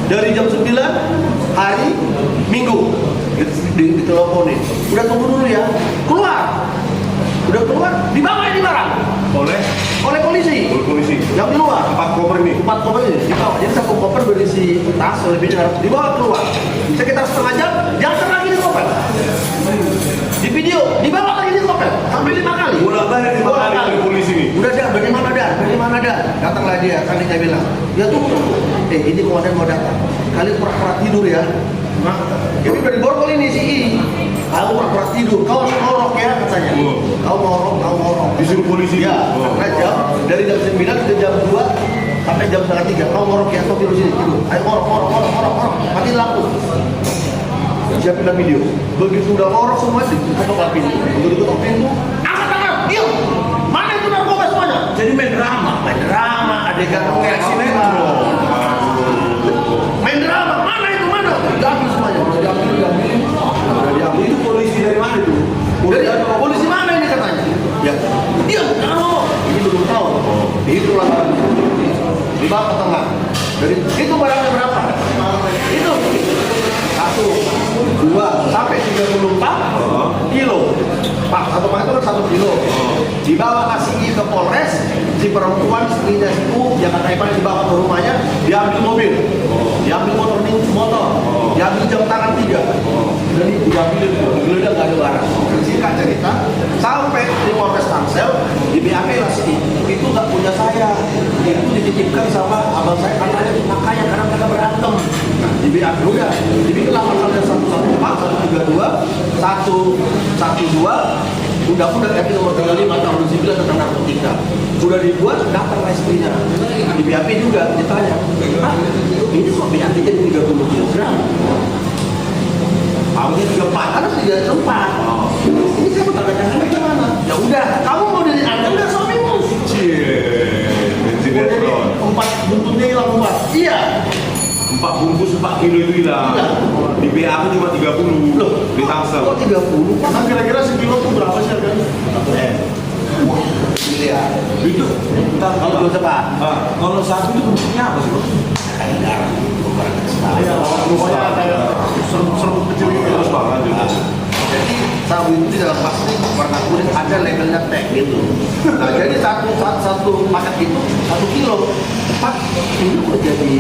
dari jam 9 hari Minggu diteleponin. Udah tunggu dulu ya. Keluar. Udah keluar, dibawa ini barang oleh polisi. Yang di luar 4 koper ini dibawa. Jadi 1 koper berisi tas lebih dari dibawa keluar sekitar setengah jam. Jangan lagi di koper. Di video dibawa lagi di koper sampai 5 kali. Bolak-balik 5 kali dari polisi ini. Udah dah, bagaimana dah? Datanglah dia, kan dia bilang, ya tunggu. Ini komandan mau datang. Kalian pura-pura tidur ya. Nah, jadi dari borgol ini si I. Kau pura-pura tidur, kau ngorok ya katanya. Kau ngorok. Disuruh polisi. Ya, karena jam dari jam 9 ke jam 2 sampai jam setengah 3. Kau ngorok ya, kau tidur sini tidur. Ayo ngorok. Mati lampu. Siapin video. Begitu udah ngorok semua diketok pintu. Begitu ketok pintu, angkat tangan, diam. Mana itu narkoba semuanya? Jadi main drama, adegan kayak sinetron. Main drama, mana? Diambil semuanya, udah diambil. Itu polisi dari mana itu? Dari polisi mana ini katanya? Ya, diam, jangan ngomong. Ini belum tahu. Itu lah dibawa ke tengah. Dari itu barangnya berapa? Itu 1, 2, sampai 34 kilo. Pak, satu pak itu kan 1 kilo. Dibawa kasih ke Polres, si perempuan istrinya itu yang kata Ipan dibawa ke rumahnya, diambil mobil, diambil motor, diambil jam tangan 3. Jadi diambil geledah nggak ada barang. Singkat cerita, sampai di Polres Tangsel, di BAP lah sih, itu nggak punya saya, itu dititipkan sama abang saya, katanya karena mereka berantem. Nah, di BAP udah, dibikin laporan 114, 132, 112, undang-undang RT nomor 35 tahun 2009 tentang narkotika. Sudah dibuat, datang istrinya. Di BAP juga ditanya, Pak, ini kok BAP jadi 30 kg? Kamunya 34, karena sudah sempat. Ini saya mau tanya gimana? Ya udah, kamu mau dari anda udah suamimu. Sinetron. 4 buntutnya hilang 4. Iya. 4 bungkus 4 kilo itu hilang. Di BA aku cuma 30. Loh, di Tangsel. Kok 30? Pak, kira-kira sekilo tuh berapa sih harganya? 1 M. Miliar. Itu Kalau belum cepat. kalau satu itu bentuknya apa sih, Bang? Kayak garam. Iya, pokoknya kayak serut kecil gitu. Terus banget juga. Jadi sabu itu di dalam plastik warna kuning ada labelnya tag gitu. Nah, jadi satu paket itu 1 kilo. Pak, ini kok jadi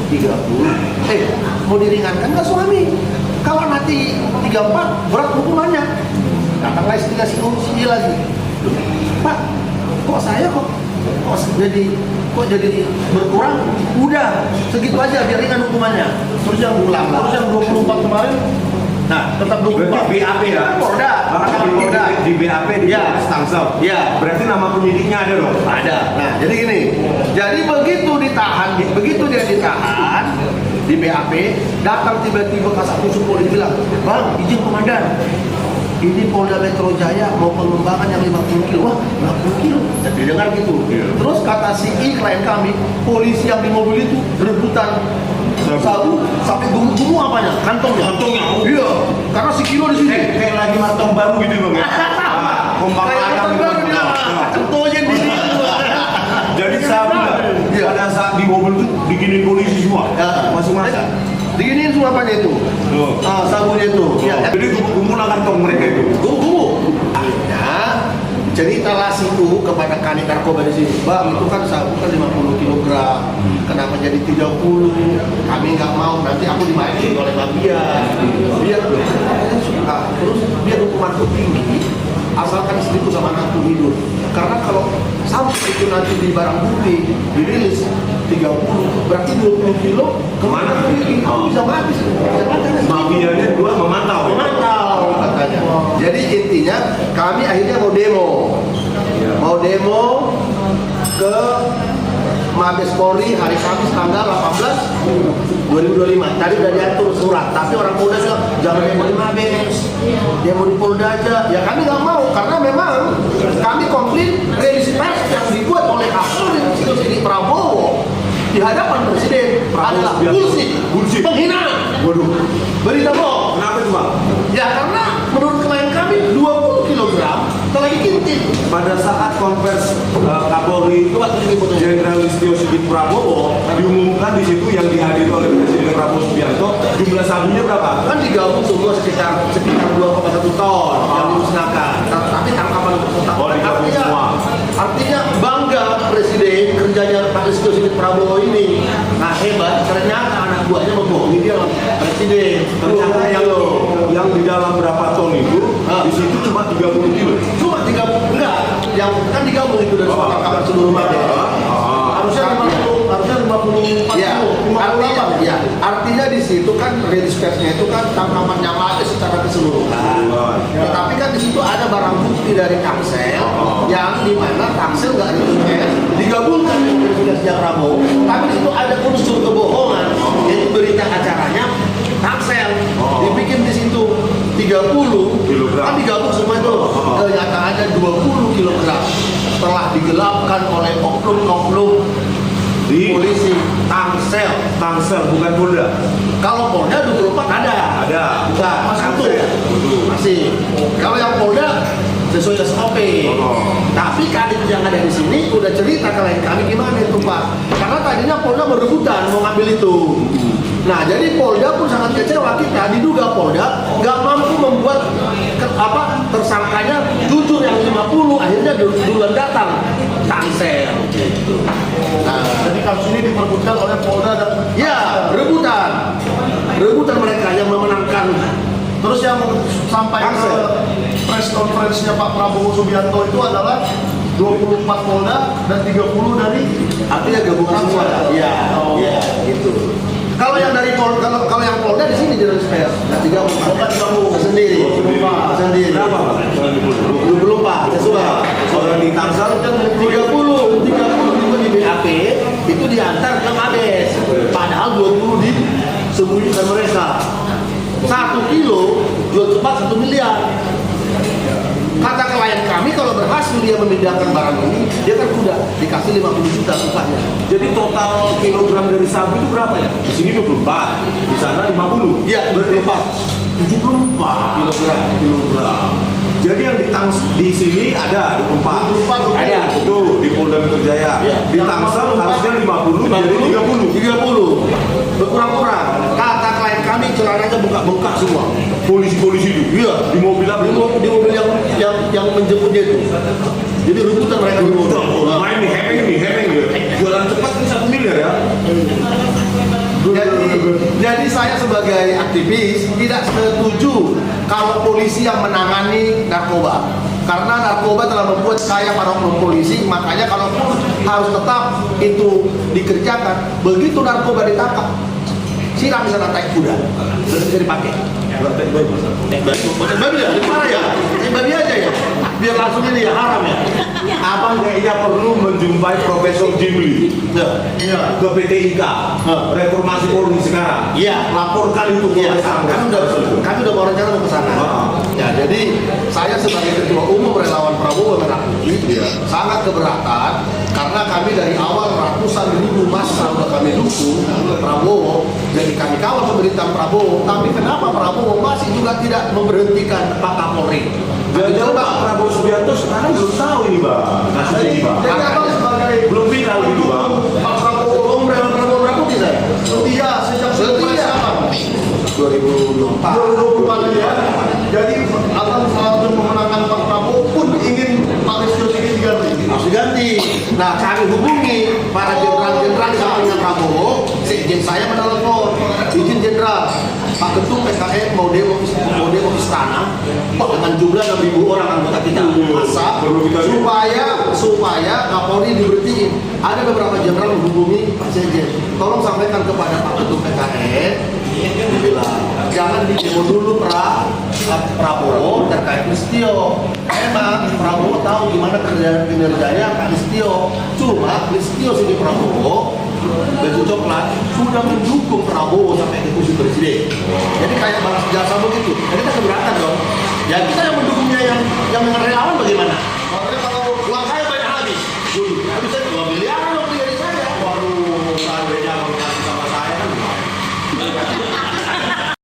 30? Mau diringankan nggak suami? Kalau nanti 34 berat hukumannya. Datanglah istrinya si lagi. Pak, kok saya kok jadi berkurang? Udah segitu aja biar ringan hukumannya. Terus yang 24 kemarin, nah tetap 24. Berarti BAP ya? Polda. Di BAP di Ya. Tangsel. Ya. Berarti nama penyidiknya ada dong? Ada. Nah, jadi gini. Jadi begitu dia ditahan di BAP, datang tiba-tiba Kasatpol polisi bilang, "Bang, izin komandan. Ini Polda Metro Jaya mau pengembangan yang 50 kilo." Wah, 50 kilo. Jadi dengar gitu. Terus kata si I, klien kami, polisi yang di mobil itu rebutan sabu sampai gumu apanya? Kantongnya. Iya, karena sekilo di sini. Kayak lagi matang baru gitu Bang ya? Kompak Kayak ayam kantong baru dia. Contohnya di sini. Jadi sabu pada saat di mobil itu diginin polisi semua? Ya. Masing-masing? Diginiin semua apanya itu? Tuh. Sabunnya itu. Ya. Jadi kumpulan kantong mereka itu? Gumu. Akhirnya ceritalah situ kepada kanit narkoba di sini. Bang, itu kan sabu kan 50 kg. Kenapa jadi 30? Kami nggak mau, nanti aku dimarahin oleh mafia. Biar suka. Terus biar hukumanku tinggi, asalkan istriku sama anakku hidup. Karena kalau sampai itu nanti di barang bukti dirilis 30, berarti 20 kilo kemana pergi? Kamu bisa mati. Mafianya dua memantau Katanya. Jadi intinya kami akhirnya mau demo ke Mabes Polri hari Kamis tanggal 18 2025. Tadi udah diatur surat, tapi orang Polda bilang jangan demo di Mabes, demo di Polda aja. Ya kami nggak mau karena memang kami komplain rilis pers yang dibuat oleh Kapolri Sidi Prabowo di hadapan Presiden adalah bullshit, penghinaan. Waduh. Berita bohong. Kenapa itu Bang? Ya karena menurut klien kami 20 kg lagi kintin. Pada saat konvers Kapolri Coba tunjukin fotonya. Jenderal Listio Sigit Prabowo diumumkan di situ yang dihadiri oleh Presiden Jumlah sabunya berapa? Kan digabung semua sekitar 2,1 ton yang dimusnahkan. Tapi tangkapan Oh, digabung semua. Artinya bangga Presiden kerjanya Pak Listio Sigit Prabowo ini. Nah hebat, ternyata anak buahnya membohongi dia Presiden. Ternyata yang di dalam berapa ton itu, di situ cuma 30 kilo. Cuma 30, enggak. Yang kan digabung itu dari semua tangkapan seluruh Madya. Harusnya 54 Ya, artinya di situ kan rilis persnya itu kan tangkapannya ada secara keseluruhan. Tetapi kan di situ ada barang bukti dari Tangsel yang dimana Tangsel nggak rilis pers digabungkan dengan verifikasinya Prabowo. Tapi di situ ada unsur kebohongan yaitu berita acaranya Tangsel dibikin di situ 30 kilogram. kan digabung semua itu ternyata ada 20 kilogram telah digelapkan oleh oknum-oknum Di polisi Tangsel. Tangsel bukan Polda. Kalau Polda 24 ada. Ada. Enggak, masih utuh. Masih. Kalau yang Polda sesuai SOP. Tapi kadit yang ada di sini udah cerita ke lain kami gimana itu Pak. Karena tadinya Polda berebutan mau ngambil itu. Nah jadi Polda pun sangat kecewa, kita diduga Polda nggak mampu membuat tersangkanya jujur yang 50, akhirnya duluan datang Tangsel. Nah, Jadi kasus ini diperbutkan oleh Polda dan ya rebutan mereka yang memenangkan. terus yang sampai ke Tangsel. press conference-nya Pak Prabowo Subianto itu adalah 24 Polda dan 30 dari Artinya gabungan semua. Iya, iya, gitu. Kalau yang dari Polda, kalau yang Polda di sini di pers. Nah, 30 Polda sendiri. Sendiri. Berapa Pak? 24 sesuai. Kalau di Tangsel 30 itu di BAP itu diantar ke Mabes. Padahal 20 disembunyikan mereka. 1 kilo jual cepat 1 miliar. Kata klien kami kalau berhasil dia memindahkan barang ini, dia kan udah dikasih 50 juta upahnya. Jadi total kilogram dari sabu itu berapa ya? Di sini 24, di sana 50. Iya, 24 kilogram. Jadi yang di sini ada 24. Ada. Itu di Polda Metro Jaya. Iya. Di Tangsel harusnya 50 jadi 30. berkurang-kurang. Kata klien kami celananya bengkak semua. Polisi-polisi itu. Iya. Di mobil apa? Di mobil yang menjemputnya itu. Jadi rebutan mereka di mobil. Main nih, hemeng ya. Jualan cepat ini 1 miliar ya. Jadi saya sebagai aktivis tidak setuju kalau polisi yang menangani narkoba. Karena narkoba telah membuat kaya para oknum polisi, makanya kalau harus tetap itu dikerjakan, begitu narkoba ditangkap, siram bisa naik kuda, terus bisa dipakai. Babi ya, di mana ya? Babi aja ya, biar langsung ini ya haram ya. Abang kayaknya perlu menjumpai Profesor Jimli Iya. ke PT IKA, reformasi Polri sekarang. Iya. Laporkan itu ke Iya, Polres. kami udah mau rencana mau ke sana. Ya, jadi saya sebagai ketua umum relawan Prabowo Merah Putih sangat keberatan karena kami dari awal ratusan ribu massa udah kami dukung Prabowo, jadi kami kawal pemerintahan Prabowo. Tapi kenapa Prabowo masih juga tidak memberhentikan Pak Kapolri? Jangan-jangan Pak Prabowo Subianto sekarang belum tahu ini Bang. Kasus ini Bang. Jadi abang sebagai Belum viral gitu Bang. Pak Prabowo relawan Prabowo Merah Putih saya. setia sejak Setia. 2024 ya. Jadi akan selalu memenangkan Pak Prabowo pun ingin Pak Listio Sigit diganti. harus diganti. Nah, kami hubungi para jenderal-jenderal di sampingnya Prabowo. Sekjen saya menelpon, izin jenderal, Pak Ketum PKN mau demo istana dengan jumlah 6.000 orang anggota kita. Masa supaya Kapolri diberhentiin. Ada beberapa jenderal menghubungi Pak Sekjen. Tolong sampaikan kepada Pak Ketum PKN, dibilang jangan di demo dulu Prabowo terkait Listio. Emang Prabowo tahu gimana kinerjanya Pak Listio. Cuma Listio Sigit Prabowo baju coklat sudah mendukung Prabowo sampai ke kursi presiden. Jadi kayak balas jasa begitu. Jadi kita keberatan dong. Ya kita yang mendukungnya yang dengan relawan bagaimana? Makanya